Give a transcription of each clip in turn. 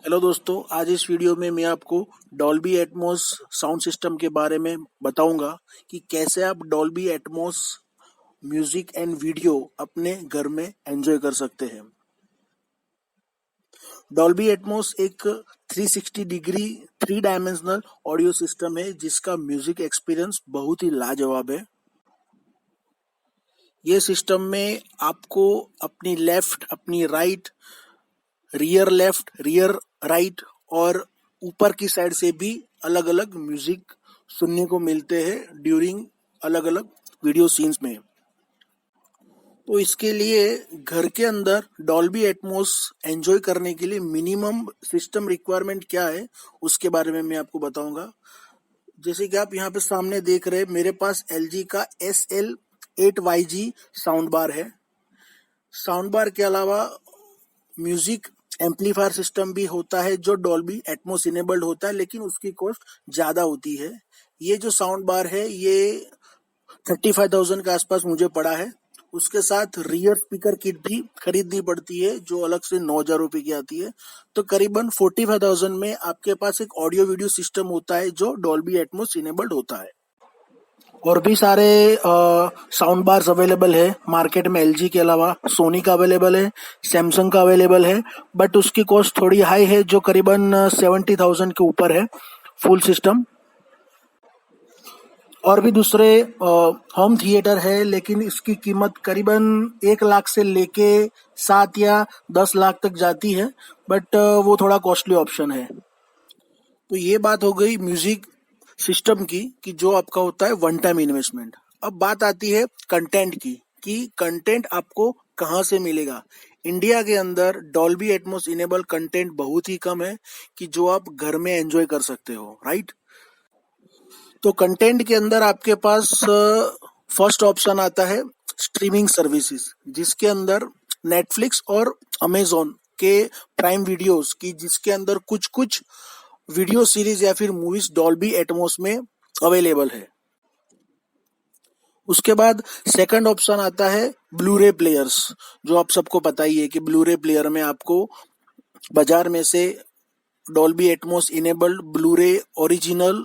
Hello दोस्तों, आज इस वीडियो में मैं आपको डॉल्बी एटमॉस साउंड सिस्टम के बारे में बताऊंगा कि कैसे आप Dolby Atmos music and video अपने घर में एंजॉय कर सकते हैं। डॉल्बी एटमॉस एक 360 डिग्री 3 डायमेंशनल ऑडियो सिस्टम है जिसका म्यूजिक एक्सपीरियंस बहुत ही लाजवाब है। ये सिस्टम में आपको अपनी लेफ्ट, अपनी right, rear left, rear right और ऊपर की साइड से भी अलग अलग म्यूजिक सुनने को मिलते हैं ड्यूरिंग अलग अलग वीडियो सीन्स में। तो इसके लिए घर के अंदर डॉल्बी एटमॉस एंजॉय करने के लिए मिनिमम सिस्टम रिक्वायरमेंट क्या है उसके बारे में मैं आपको बताऊंगा। जैसे कि आप यहाँ पे सामने देख रहे हैं, मेरे पास LG का SL8YG साउंड बार है। साउंड बार के अलावा म्यूजिक एम्पलीफायर सिस्टम भी होता है जो डॉल्बी एटमॉस इनेबल्ड होता है, लेकिन उसकी कॉस्ट ज्यादा होती है। ये जो साउंड बार है ये 35,000 के आसपास मुझे पड़ा है। उसके साथ रियर स्पीकर किट भी खरीदनी पड़ती है जो अलग से 9,000 रुपए की आती है। तो करीबन 45,000 में आपके पास एक ऑडियो वीडियो सिस्टम होता है जो डॉल्बी एटमॉस इनेबल्ड होता है। और भी सारे साउंड बार्स अवेलेबल है मार्केट में। LG के अलावा सोनी का अवेलेबल है, सैमसंग का अवेलेबल है, बट उसकी कॉस्ट थोड़ी हाई है जो करीबन 70,000 के ऊपर है फुल सिस्टम। और भी दूसरे होम थिएटर है, लेकिन इसकी कीमत करीबन 1 लाख से लेके 7 या 10 लाख तक जाती है, बट वो थोड़ा कॉस्टली ऑप्शन है। तो ये बात हो गई म्यूजिक सिस्टम की कि जो आपका होता है वन टाइम इन्वेस्टमेंट। अब बात आती है कंटेंट की कि कंटेंट आपको कहाँ से मिलेगा। इंडिया के अंदर डॉल्बी एटमॉस इनेबल कंटेंट बहुत ही कम है कि जो आप घर में एंजॉय कर सकते हो, राइट। तो कंटेंट के अंदर आपके पास फर्स्ट ऑप्शन आता है स्ट्रीमिंग सर्विसेज, जिसके अंदर नेटफ्लिक्स और अमेजोन के प्राइम वीडियोस की, जिसके अंदर कुछ कुछ वीडियो सीरीज या फिर मूवीज डॉल्बी एटमॉस में अवेलेबल है। उसके बाद सेकंड ऑप्शन आता है ब्लूरे प्लेयर्स। जो आप सबको पता ही है कि ब्लूरे प्लेयर में आपको बाजार में से Dolby Atmos enabled Blu-ray original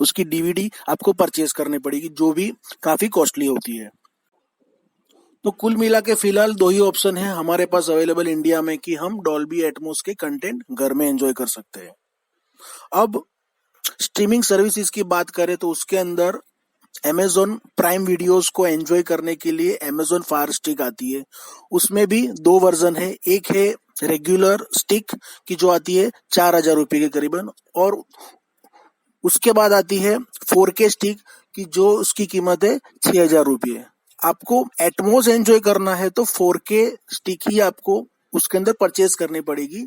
उसकी DVD आपको परचेज करनी पड़ेगी, जो भी काफी कॉस्टली होती है। तो कुल मिला के फिलहाल दो ही ऑप्शन है हमारे पास अवेलेबल इंडिया में कि हम डॉल्बी एटमॉस के कंटेंट घर में एंजॉय कर सकते हैं। अब स्ट्रीमिंग सर्विसेज की बात करें तो उसके अंदर Amazon प्राइम वीडियोस को एंजॉय करने के लिए Amazon फायर स्टिक आती है। उसमें भी दो वर्जन है, एक है रेगुलर स्टिक की जो आती है 4,000 रुपए के करीबन, और उसके बाद आती है 4K स्टिक की जो उसकी कीमत है 6,000 रुपये। आपको एटमॉस एंजॉय करना है तो 4K स्टिक ही आपको उसके अंदर परचेज करनी पड़ेगी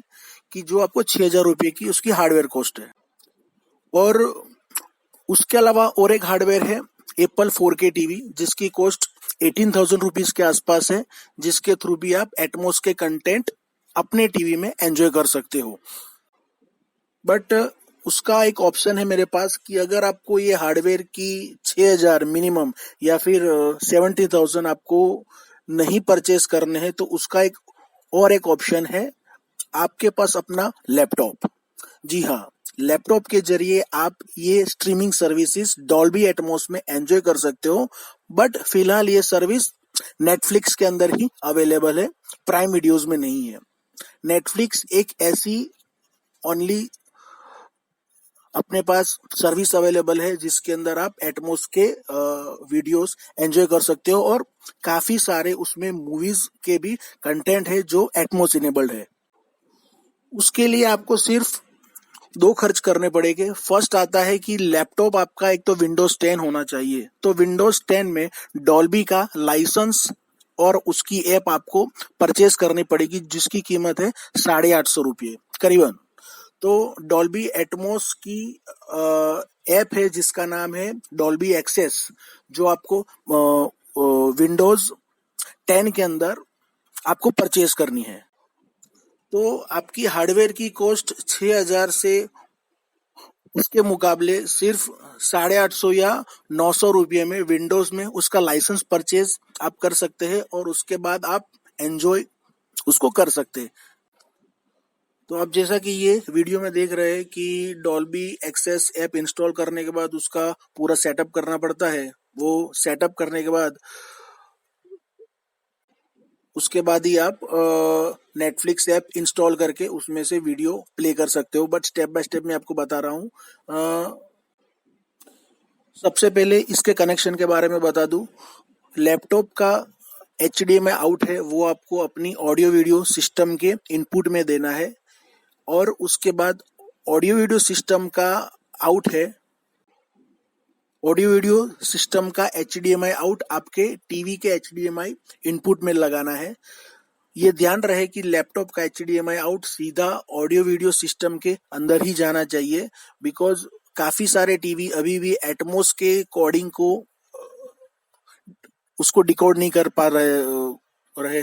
कि जो आपको 6,000 रुपये की उसकी हार्डवेयर कॉस्ट है। और उसके अलावा और एक हार्डवेयर है एप्पल 4K टीवी, जिसकी कॉस्ट 18,000 रुपीज के आसपास है, जिसके थ्रू भी आप एटमॉस के कंटेंट अपने टीवी में एंजॉय कर सकते हो। बट उसका एक ऑप्शन है मेरे पास कि अगर आपको ये हार्डवेयर की 6,000 मिनिमम या फिर 70,000 आपको नहीं परचेस करने हैं, तो उसका एक ऑप्शन है आपके पास अपना लैपटॉप। जी हाँ, लैपटॉप के जरिए आप ये स्ट्रीमिंग सर्विसेज डॉल्बी एटमॉस में एंजॉय कर सकते हो। बट फिलहाल ये सर्विस नेटफ्लिक्स के अंदर ही अवेलेबल है, प्राइम वीडियोस में नहीं है। नेटफ्लिक्स एक ऐसी ओनली अपने पास सर्विस अवेलेबल है जिसके अंदर आप एटमॉस के वीडियोस एंजॉय कर सकते हो, और काफी सारे उसमें मूवीज के भी कंटेंट है जो एटमॉस इनेबल्ड है। उसके लिए आपको सिर्फ दो खर्च करने पड़ेंगे। फर्स्ट आता है कि लैपटॉप आपका एक तो विंडोज 10 होना चाहिए। तो विंडोज 10 में डॉल्बी का लाइसेंस और उसकी ऐप आपको परचेज करनी पड़ेगी, जिसकी कीमत है 850 रुपये करीबन। तो डॉल्बी एटमॉस की ऐप है जिसका नाम है डॉल्बी एक्सेस, जो आपको विंडोज 10 के अंदर आपको परचेज करनी है। तो आपकी हार्डवेयर की कॉस्ट 6,000 से उसके मुकाबले सिर्फ 850 या 900 रुपये में विंडोज में उसका लाइसेंस परचेज आप कर सकते हैं, और उसके बाद आप एंजॉय उसको कर सकते हैं। तो आप जैसा कि ये वीडियो में देख रहे हैं कि डॉल्बी एक्सेस ऐप इंस्टॉल करने के बाद उसका पूरा सेटअप करना पड़ता है। वो सेटअप करने के बाद उसके बाद ही आप नेटफ्लिक्स ऐप इंस्टॉल करके उसमें से वीडियो प्ले कर सकते हो। बट स्टेप बाय स्टेप मैं आपको बता रहा हूँ। सबसे पहले इसके कनेक्शन के बारे में बता दूं। लैपटॉप का HDMI आउट है, वो आपको अपनी ऑडियो वीडियो सिस्टम के इनपुट में देना है। और उसके बाद ऑडियो वीडियो सिस्टम का आउट है, ऑडियो वीडियो सिस्टम का HDMI आउट आपके टीवी के HDMI इनपुट में लगाना है। ये ध्यान रहे कि लैपटॉप का HDMI आउट सीधा ऑडियो वीडियो सिस्टम के अंदर ही जाना चाहिए, बिकॉज काफी सारे टीवी अभी भी एटमॉस के कोडिंग को उसको डिकोड नहीं कर पा रहे।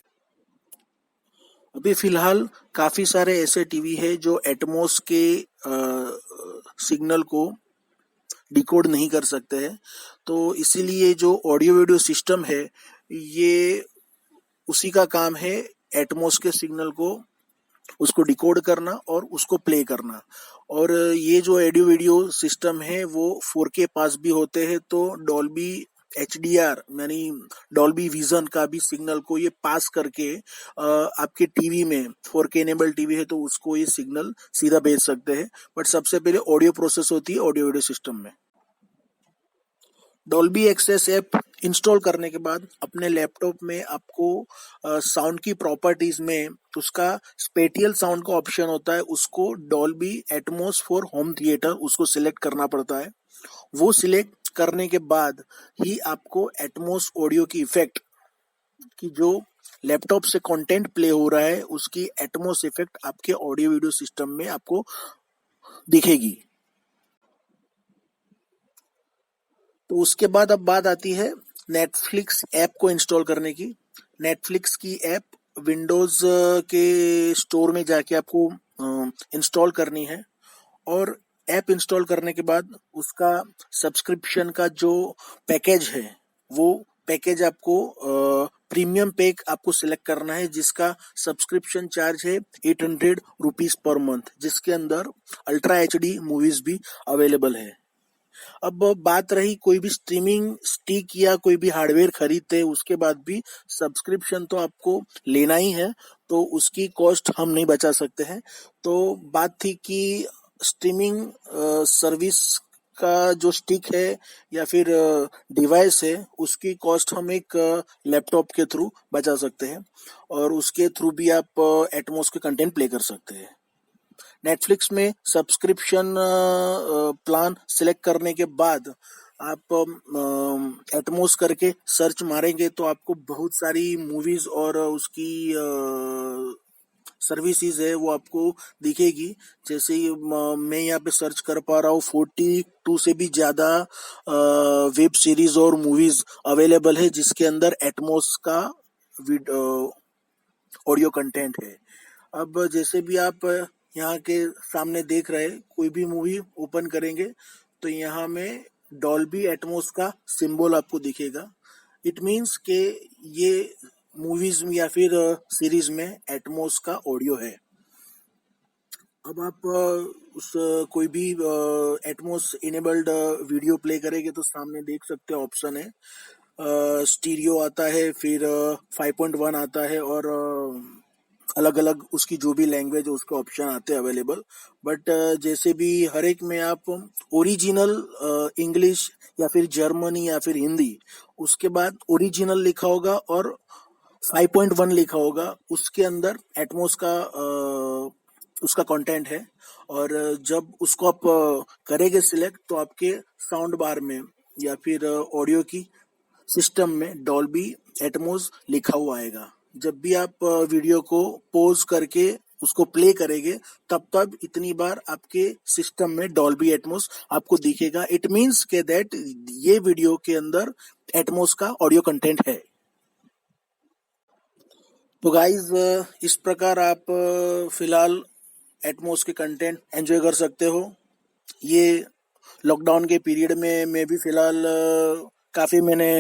अभी फिलहाल काफी सारे ऐसे टीवी है जो एटमॉस के सिग्नल को डिकोड नहीं कर सकते हैं। तो इसीलिए जो ऑडियो वीडियो सिस्टम है, ये उसी का काम है एटमॉस के सिग्नल को उसको डिकोड करना और उसको प्ले करना। और ये जो ऑडियो वीडियो सिस्टम है वो 4K पास भी होते हैं, तो डॉल्बी HDR यानी डॉल्बी विजन का भी सिग्नल को ये पास करके आपके टीवी में 4K इनेबल टीवी है तो उसको ये सिग्नल सीधा भेज सकते हैं। बट सबसे पहले ऑडियो प्रोसेस होती है ऑडियो वीडियो सिस्टम में। डॉल्बी एक्सेस ऐप इंस्टॉल करने के बाद अपने लैपटॉप में आपको साउंड की प्रॉपर्टीज में उसका स्पेटियल साउंड का ऑप्शन होता है, उसको Dolby Atmos for home theatre उसको सिलेक्ट करना पड़ता है। वो सिलेक्ट करने के बाद ही आपको एटमॉस ऑडियो की इफेक्ट की जो लैपटॉप से कंटेंट प्ले हो रहा है उसकी एटमॉस इफेक्ट आपके ऑडियो वीडियो सिस्टम में आपको दिखेगी। तो उसके बाद अब बात आती है नेटफ्लिक्स ऐप को इंस्टॉल करने की। नेटफ्लिक्स की ऐप विंडोज के स्टोर में जाके आपको इंस्टॉल करनी है। और ऐप इंस्टॉल करने के बाद उसका सब्सक्रिप्शन का जो पैकेज है वो पैकेज आपको प्रीमियम पैक आपको सिलेक्ट करना है, जिसका सब्सक्रिप्शन चार्ज है 800 रुपीज पर मंथ, जिसके अंदर अल्ट्रा HD मूवीज भी अवेलेबल है। अब बात रही कोई भी स्ट्रीमिंग स्टिक या कोई भी हार्डवेयर खरीदते हैं उसके बाद भी सब्सक्रिप्शन तो आपको लेना ही है, तो उसकी कॉस्ट हम नहीं बचा सकते हैं। तो बात थी कि स्ट्रीमिंग सर्विस का जो स्टिक है या फिर डिवाइस है उसकी कॉस्ट हम एक लैपटॉप के थ्रू बचा सकते हैं और उसके थ्रू भी आप एटमॉस के कंटेंट प्ले कर सकते हैं। नेटफ्लिक्स में सब्सक्रिप्शन प्लान सिलेक्ट करने के बाद आप एटमॉस करके सर्च मारेंगे तो आपको बहुत सारी मूवीज और उसकी सर्विसेज है वो आपको दिखेगी। जैसे मैं यहाँ पे सर्च कर पा रहा हूँ 42 से भी ज्यादा वेब सीरीज और मूवीज अवेलेबल है जिसके अंदर एटमॉस का ऑडियो कंटेंट है। अब जैसे भी आप यहाँ के सामने देख रहे हैं, कोई भी मूवी ओपन करेंगे तो यहाँ में डॉल्बी एटमॉस का सिंबल आपको दिखेगा। इट मीन्स के ये मूवीज या फिर सीरीज में एटमॉस का ऑडियो है। अब आप उस कोई भी एटमॉस इनेबल्ड वीडियो प्ले करेंगे तो सामने देख सकते हैं ऑप्शन है, स्टीरियो आता है, फिर 5.1 आता है और अलग अलग उसकी जो भी लैंग्वेज है उसके ऑप्शन आते हैं अवेलेबल। बट जैसे भी हर एक में आप ओरिजिनल इंग्लिश या फिर जर्मनी या फिर हिंदी, उसके बाद ओरिजिनल लिखा होगा और 5.1 लिखा होगा, उसके अंदर एटमॉस का उसका कंटेंट है। और जब उसको आप करेंगे सिलेक्ट तो आपके साउंड बार में या फिर ऑडियो की सिस्टम में डॉल्बी एटमॉस लिखा हुआ आएगा। जब भी आप वीडियो को पॉज करके उसको प्ले करेंगे तब तब इतनी बार आपके सिस्टम में डॉल्बी एटमॉस आपको दिखेगा। इट मींस के दैट ये वीडियो के अंदर एटमॉस का ऑडियो कंटेंट है। तो गाइज इस प्रकार आप फिलहाल एटमॉस के कंटेंट एंजॉय कर सकते हो। ये लॉकडाउन के पीरियड में मैं भी फिलहाल काफी मैंने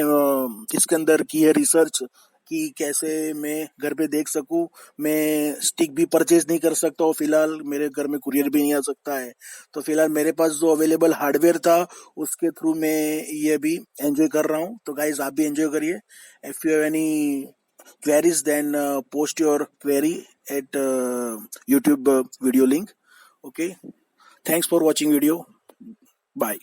इसके अंदर की है रिसर्च कि कैसे मैं घर पे देख सकूं। मैं स्टिक भी परचेज नहीं कर सकता और फिलहाल मेरे घर में कुरियर भी नहीं आ सकता है, तो फिलहाल मेरे पास जो अवेलेबल हार्डवेयर था उसके थ्रू मैं ये भी एंजॉय कर रहा हूँ। तो गाइज आप भी एंजॉय करिए। If you have any queries, then post your query at YouTube video link. Okay, thanks for watching video. Bye.